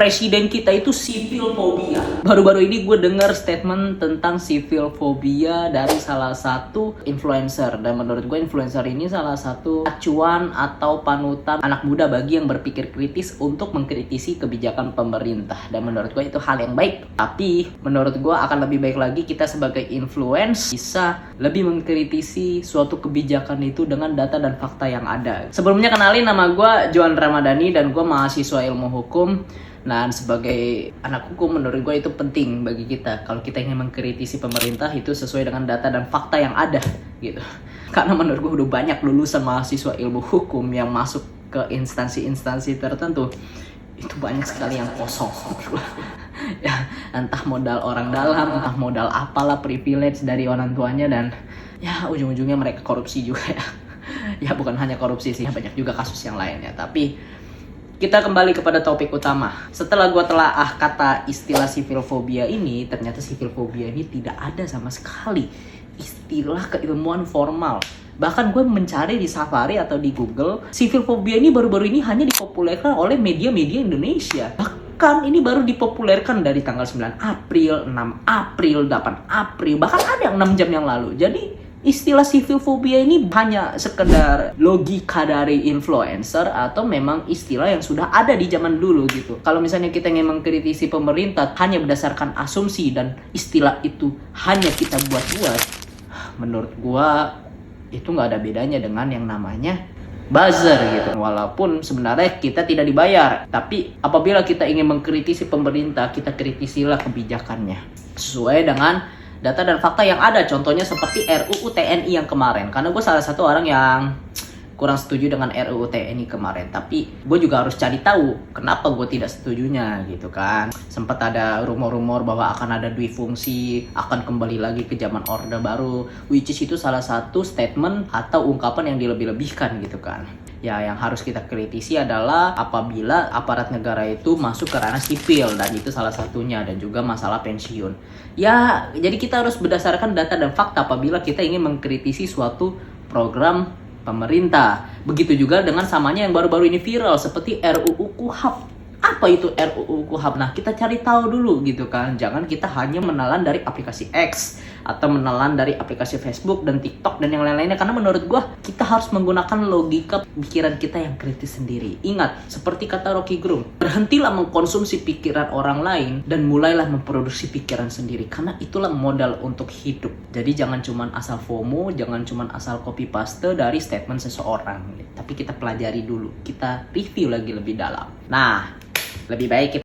presiden kita itu civil phobia. Baru-baru ini gue dengar statement tentang civil phobia dari salah satu influencer. Dan menurut gue influencer ini salah satu acuan atau panutan anak muda bagi yang berpikir kritis untuk mengkritisi kebijakan pemerintah. Dan menurut gue itu hal yang baik. Tapi menurut gue akan lebih baik lagi kita sebagai influencer bisa lebih mengkritisi suatu kebijakan itu dengan data dan fakta yang ada. Sebelumnya kenalin, nama gue Johan Ramadhani dan gue mahasiswa ilmu hukum. Nah, sebagai anak hukum menurut gue itu penting bagi kita kalau kita ingin mengkritisi pemerintah itu sesuai dengan data dan fakta yang ada gitu. Karena menurut gue udah banyak lulusan mahasiswa ilmu hukum yang masuk ke instansi-instansi tertentu itu banyak sekali yang kosong. Ya, entah modal orang dalam, entah modal apalah, privilege dari orang tuanya, dan ya ujung-ujungnya mereka korupsi juga ya. Ya bukan hanya korupsi sih, banyak juga kasus yang lainnya. Tapi kita kembali kepada topik utama. Setelah gue telaah kata istilah civil phobia ini, ternyata civil phobia ini tidak ada sama sekali istilah keilmuan formal. Bahkan gue mencari di Safari atau di Google, civil phobia ini baru-baru ini hanya dipopulerkan oleh media-media Indonesia. Bahkan ini baru dipopulerkan dari tanggal 9 April, 6 April, 8 April, bahkan ada yang 6 jam yang lalu. Jadi istilah civil phobia ini hanya sekedar logika dari influencer atau memang istilah yang sudah ada di zaman dulu gitu. Kalau misalnya kita ingin mengkritisi pemerintah hanya berdasarkan asumsi dan istilah itu hanya kita buat-buat, menurut gua itu nggak ada bedanya dengan yang namanya buzzer gitu. Walaupun sebenarnya kita tidak dibayar, tapi apabila kita ingin mengkritisi pemerintah, kita kritisilah kebijakannya sesuai dengan data dan fakta yang ada. Contohnya seperti RUU TNI yang kemarin. Karena gue salah satu orang yang kurang setuju dengan RUU TNI kemarin. Tapi gue juga harus cari tahu kenapa gue tidak setujunya gitu kan. Sempat ada rumor-rumor bahwa akan ada dui fungsi, akan kembali lagi ke zaman Orde Baru. Which is itu salah satu statement atau ungkapan yang dilebih-lebihkan gitu kan. Ya, yang harus kita kritisi adalah apabila aparat negara itu masuk ke ranah sipil, dan itu salah satunya, dan juga masalah pensiun. Ya, jadi kita harus berdasarkan data dan fakta apabila kita ingin mengkritisi suatu program pemerintah. Begitu juga dengan samanya yang baru-baru ini viral seperti RUU KUHP. Apa itu RUU KUHP? Nah, kita cari tahu dulu gitu kan. Jangan kita hanya menelan dari aplikasi X atau menelan dari aplikasi Facebook dan TikTok dan yang lain-lainnya. Karena menurut gue, kita harus menggunakan logika pikiran kita yang kritis sendiri. Ingat, seperti kata Rocky Gerung, berhentilah mengkonsumsi pikiran orang lain dan mulailah memproduksi pikiran sendiri. Karena itulah modal untuk hidup. Jadi jangan cuman asal FOMO, jangan cuman asal copy paste dari statement seseorang. Tapi kita pelajari dulu, kita review lagi lebih dalam. Nah, lebih baik kita